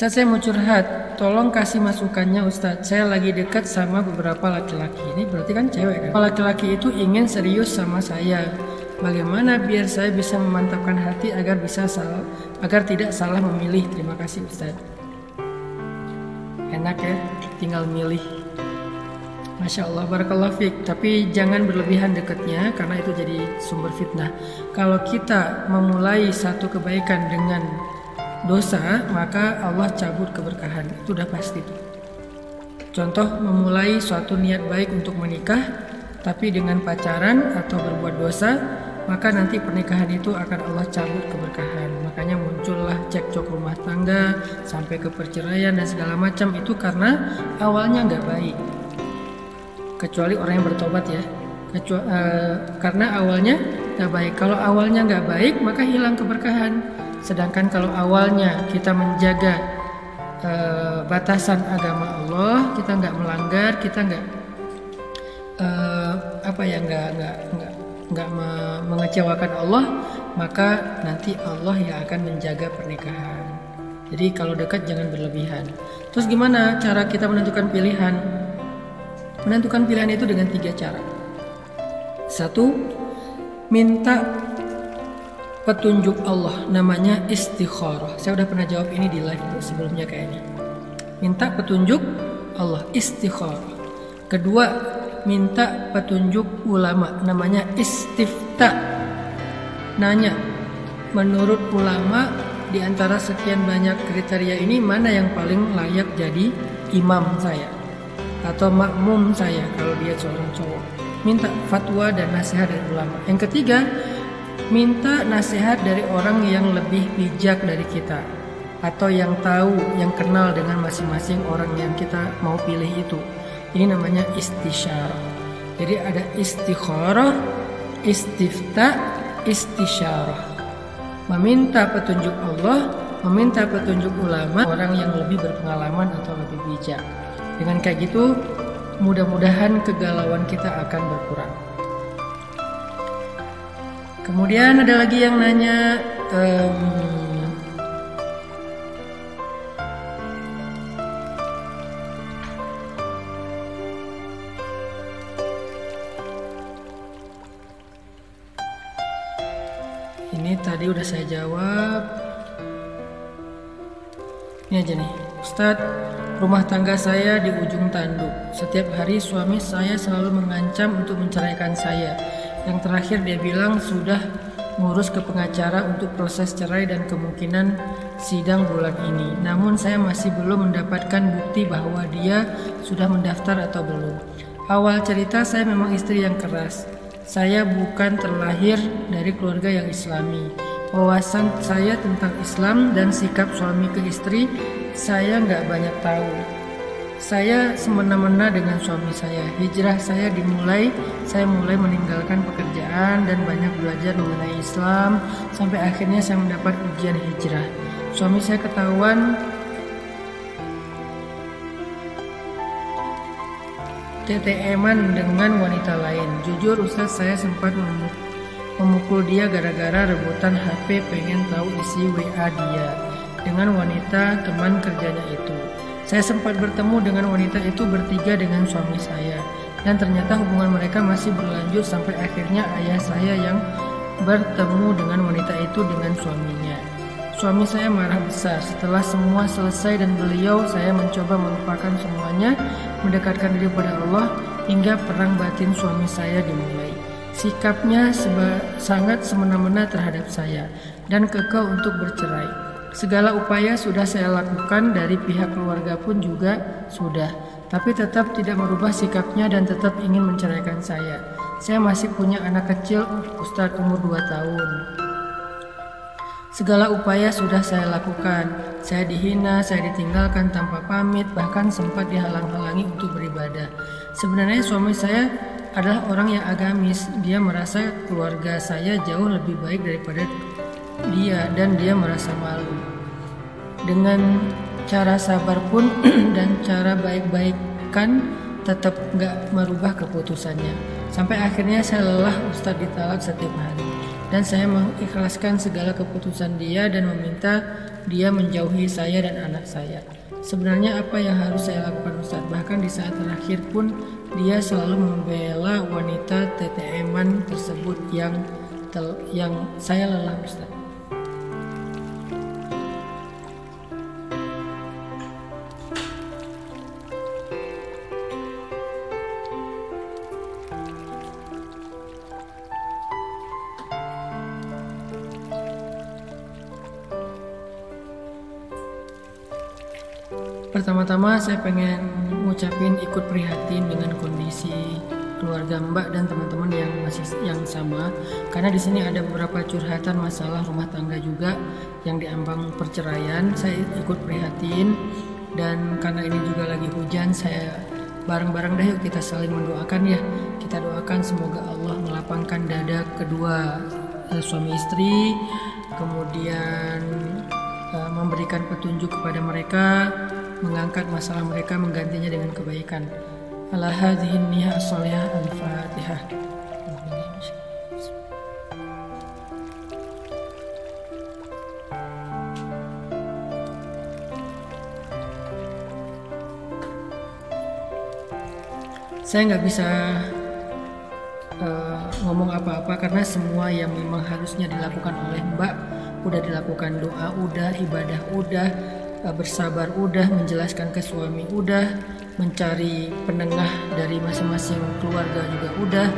Ustadz, saya mau curhat, tolong kasih masukannya Ustadz. Saya lagi dekat sama beberapa laki-laki. Ini berarti kan cewek kan? Laki-laki itu ingin serius sama saya. Bagaimana biar saya bisa memantapkan hati agar tidak salah memilih? Terima kasih Ustadz. Enak ya, tinggal milih. Masya Allah, barakallahu fiik. Tapi jangan berlebihan dekatnya karena itu jadi sumber fitnah. Kalau kita memulai satu kebaikan dengan dosa, maka Allah cabut keberkahan. Itu udah pasti tuh. Contoh, memulai suatu niat baik untuk menikah, tapi dengan pacaran atau berbuat dosa, maka nanti pernikahan itu akan Allah cabut keberkahan. Makanya muncullah cekcok rumah tangga sampai ke perceraian dan segala macam. Itu karena awalnya nggak baik. Kecuali orang yang bertobat ya. Karena awalnya nggak baik. Kalau awalnya nggak baik, maka hilang keberkahan. Sedangkan kalau awalnya kita menjaga batasan agama Allah, kita nggak melanggar, kita nggak mengecewakan Allah, maka nanti Allah yang akan menjaga pernikahan. Jadi kalau dekat jangan berlebihan. Terus gimana cara kita menentukan pilihan? Menentukan pilihan itu dengan 3 cara. 1, minta petunjuk Allah, namanya istikharah. Saya udah pernah jawab ini di live sebelumnya kayaknya. Minta petunjuk Allah, istikharah. Kedua, minta petunjuk ulama, namanya istifta. Nanya, menurut ulama di antara sekian banyak kriteria ini mana yang paling layak jadi imam saya atau makmum saya kalau dia seorang cowok. Minta fatwa dan nasihat dari ulama. Yang ketiga, minta nasihat dari orang yang lebih bijak dari kita atau yang tahu, yang kenal dengan masing-masing orang yang kita mau pilih itu. Ini namanya istisyarah. Jadi ada istikharah, istifta, istisyarah. Meminta petunjuk Allah, meminta petunjuk ulama, orang yang lebih berpengalaman atau lebih bijak. Dengan kayak gitu, mudah-mudahan kegalauan kita akan berkurang. Kemudian ada lagi yang nanya, ini tadi udah saya jawab. Ini aja nih, Ustadz, rumah tangga saya di ujung tanduk. Setiap hari suami saya selalu mengancam untuk menceraikan saya. Yang terakhir dia bilang sudah ngurus ke pengacara untuk proses cerai dan kemungkinan sidang bulan ini. Namun saya masih belum mendapatkan bukti bahwa dia sudah mendaftar atau belum. Awal cerita saya memang istri yang keras. Saya bukan terlahir dari keluarga yang Islami. Wawasan saya tentang Islam dan sikap suami ke istri saya nggak banyak tahu. Saya semena-mena dengan suami saya. Hijrah saya mulai meninggalkan pekerjaan dan banyak belajar mengenai Islam sampai akhirnya saya mendapat ujian hijrah. Suami saya ketahuan TTM-an dengan wanita lain. Jujur Ustaz, saya sempat memukul dia gara-gara rebutan HP pengen tahu isi WA dia dengan wanita teman kerjanya itu. Saya sempat bertemu dengan wanita itu bertiga dengan suami saya, dan ternyata hubungan mereka masih berlanjut sampai akhirnya ayah saya yang bertemu dengan wanita itu dengan suaminya. Suami saya marah besar. Setelah semua selesai dan saya mencoba melupakan semuanya, mendekatkan diri pada Allah, hingga perang batin suami saya dimulai. Sikapnya sangat semena-mena terhadap saya dan kekeh untuk bercerai. Segala upaya sudah saya lakukan, dari pihak keluarga pun juga sudah, tapi tetap tidak merubah sikapnya dan tetap ingin menceraikan saya. Saya masih punya anak kecil, Ustadz, umur 2 tahun. Segala upaya sudah saya lakukan. Saya dihina, saya ditinggalkan tanpa pamit, bahkan sempat dihalang-halangi untuk beribadah. Sebenarnya suami saya adalah orang yang agamis. Dia merasa keluarga saya jauh lebih baik daripada dia dan dia merasa malu. Dengan cara sabar pun dan cara baik-baikan tetap gak merubah keputusannya. Sampai akhirnya saya lelah Ustadz ditalak setiap hari. Dan saya mengikhlaskan segala keputusan dia dan meminta dia menjauhi saya dan anak saya. Sebenarnya apa yang harus saya lakukan Ustaz? Bahkan di saat terakhir pun dia selalu membela wanita TTM-an tersebut yang saya lelah Ustaz. Pertama-tama saya pengen ngucapin ikut prihatin dengan kondisi keluarga Mbak dan teman-teman yang sama, karena di sini ada beberapa curhatan masalah rumah tangga juga yang diambang perceraian. Saya ikut prihatin, dan karena ini juga lagi hujan, saya bareng-bareng deh yuk kita saling mendoakan ya. Kita doakan semoga Allah melapangkan dada kedua suami istri, kemudian memberikan petunjuk kepada mereka, mengangkat masalah mereka, menggantinya dengan kebaikan. Ala hadhihi niyah as-salihah al-Fatihah. Saya nggak bisa ngomong apa-apa karena semua yang memang harusnya dilakukan oleh Mbak udah dilakukan. Doa udah, ibadah udah, bersabar udah, menjelaskan ke suami udah, mencari penengah dari masing-masing keluarga juga udah.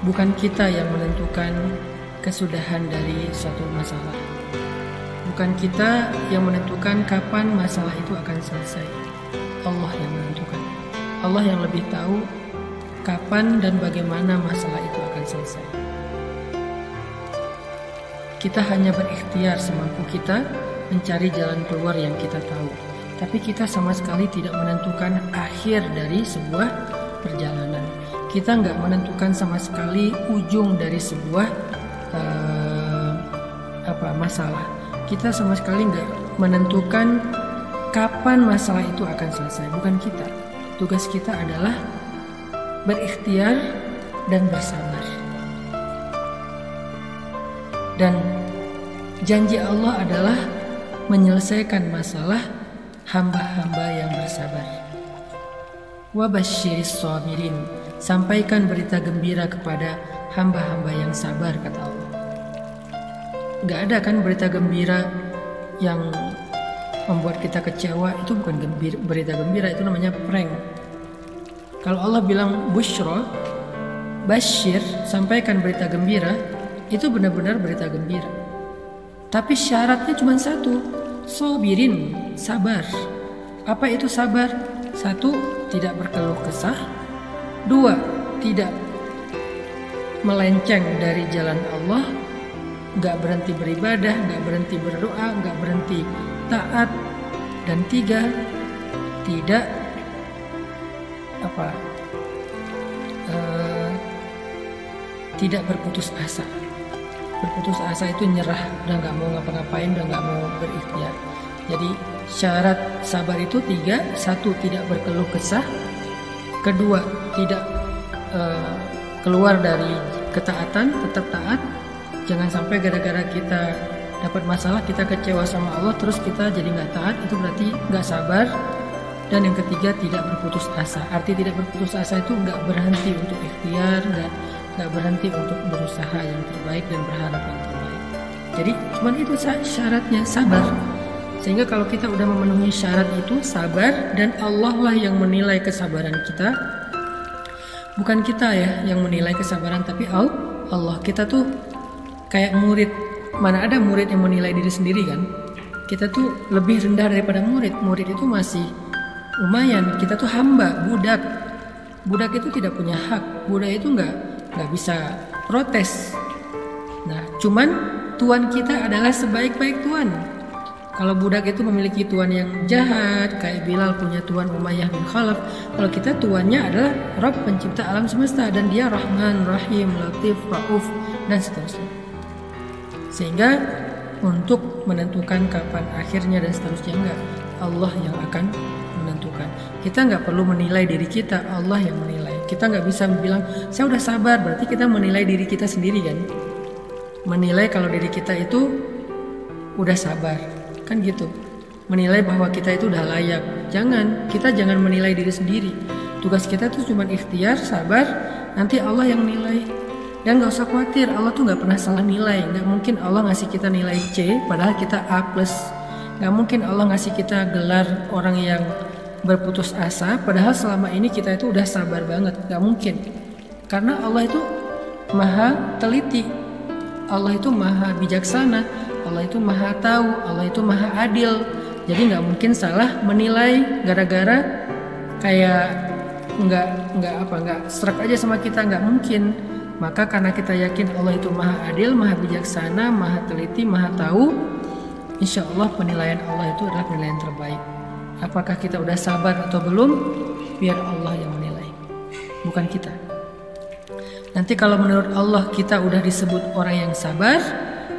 Bukan kita yang menentukan kesudahan dari suatu masalah. Bukan kita yang menentukan kapan masalah itu akan selesai. Allah yang menentukan. Allah yang lebih tahu kapan dan bagaimana masalah itu akan selesai. Kita hanya berikhtiar semampu kita mencari jalan keluar yang kita tahu. Tapi kita sama sekali tidak menentukan akhir dari sebuah perjalanan. Kita nggak menentukan sama sekali ujung dari sebuah masalah. Kita sama sekali nggak menentukan kapan masalah itu akan selesai. Bukan kita. Tugas kita adalah berikhtiar dan bersabar. Dan janji Allah adalah menyelesaikan masalah hamba-hamba yang bersabar. Wa basyiris sabirin, sampaikan berita gembira kepada hamba-hamba yang sabar, kata Allah. Gak ada kan berita gembira yang membuat kita kecewa, itu bukan berita gembira, itu namanya prank. Kalau Allah bilang busyra, basyir, sampaikan berita gembira, itu benar-benar berita gembira. Tapi syaratnya cuma satu, sabirin, sabar. Apa itu sabar? Satu, tidak berkeluh kesah. Dua, tidak melenceng dari jalan Allah, gak berhenti beribadah, gak berhenti berdoa, gak berhenti taat. Dan tiga, tidak tidak berputus asa. Berputus asa itu nyerah, udah gak mau ngapa-ngapain, udah gak mau berikhtiar. Jadi syarat sabar itu tiga. Satu, tidak berkeluh kesah. Kedua, tidak keluar dari ketaatan, tetap taat. Jangan sampai gara-gara kita dapat masalah, kita kecewa sama Allah, terus kita jadi gak taat, itu berarti gak sabar. Dan yang ketiga, tidak berputus asa. Arti tidak berputus asa itu gak berhenti untuk ikhtiar, gak berhenti untuk berusaha yang terbaik dan berharap yang terbaik. Jadi cuman itu syaratnya, sabar. Sehingga kalau kita udah memenuhi syarat itu, sabar, dan Allah lah yang menilai kesabaran kita. Bukan kita ya yang menilai kesabaran, tapi Allah. Kita tuh kayak murid. Mana ada murid yang menilai diri sendiri kan? Kita tuh lebih rendah daripada murid. Murid itu masih lumayan. Kita tuh hamba, budak. Budak itu tidak punya hak. Budak itu nggak bisa protes. Nah, cuman tuan kita adalah sebaik-baik tuan. Kalau budak itu memiliki tuan yang jahat, kayak Bilal punya tuan Umayyah bin Khalaf. Kalau kita tuannya adalah Rabb pencipta alam semesta, dan dia Rahman, Rahim, Latif, Rauf, dan seterusnya. Sehingga untuk menentukan kapan akhirnya dan seterusnya, enggak, Allah yang akan menentukan. Kita nggak perlu menilai diri kita, Allah yang menilai. Kita nggak bisa bilang saya udah sabar, berarti kita menilai diri kita sendiri kan. menilai kalau diri kita itu udah sabar, kan gitu. Menilai bahwa kita itu udah layak. Kita jangan menilai diri sendiri. Tugas kita tuh cuma ikhtiar, sabar, nanti Allah yang nilai. Dan gak usah khawatir, Allah tuh gak pernah salah nilai. Gak mungkin Allah ngasih kita nilai C padahal kita A+. Gak mungkin Allah ngasih kita gelar orang yang berputus asa padahal selama ini kita itu udah sabar banget. Gak mungkin. Karena Allah itu maha teliti, Allah itu maha bijaksana, Allah itu maha tahu, Allah itu maha adil. Jadi gak mungkin salah menilai gara-gara kayak nggak serak aja sama kita, nggak mungkin. Maka karena kita yakin Allah itu maha adil, maha bijaksana, maha teliti, maha tahu, insya Allah penilaian Allah itu adalah penilaian terbaik. Apakah kita udah sabar atau belum, biar Allah yang menilai, bukan kita. Nanti kalau menurut Allah kita udah disebut orang yang sabar,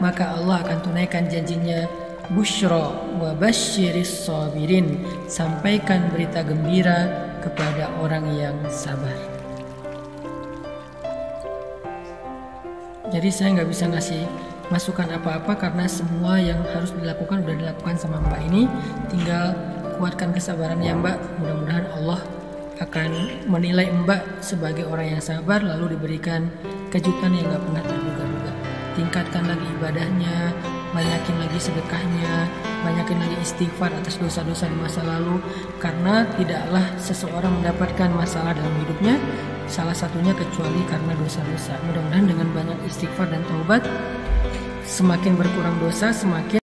maka Allah akan tunaikan janjinya, busyra wa basyiris sabirin, sampaikan berita gembira kepada orang yang sabar. Jadi saya nggak bisa ngasih masukan apa-apa karena semua yang harus dilakukan udah dilakukan sama Mbak ini. Tinggal kuatkan kesabaran ya Mbak. Mudah-mudahan Allah akan menilai Mbak sebagai orang yang sabar, lalu diberikan kejutan yang nggak pernah terduga-duga. Tingkatkan lagi ibadahnya, banyakin lagi sedekahnya, banyakin lagi istighfar atas dosa-dosa di masa lalu. Karena tidaklah seseorang mendapatkan masalah dalam hidupnya salah satunya kecuali karena dosa-dosa. Mudah-mudahan dengan banyak istighfar dan taubat, semakin berkurang dosa, semakin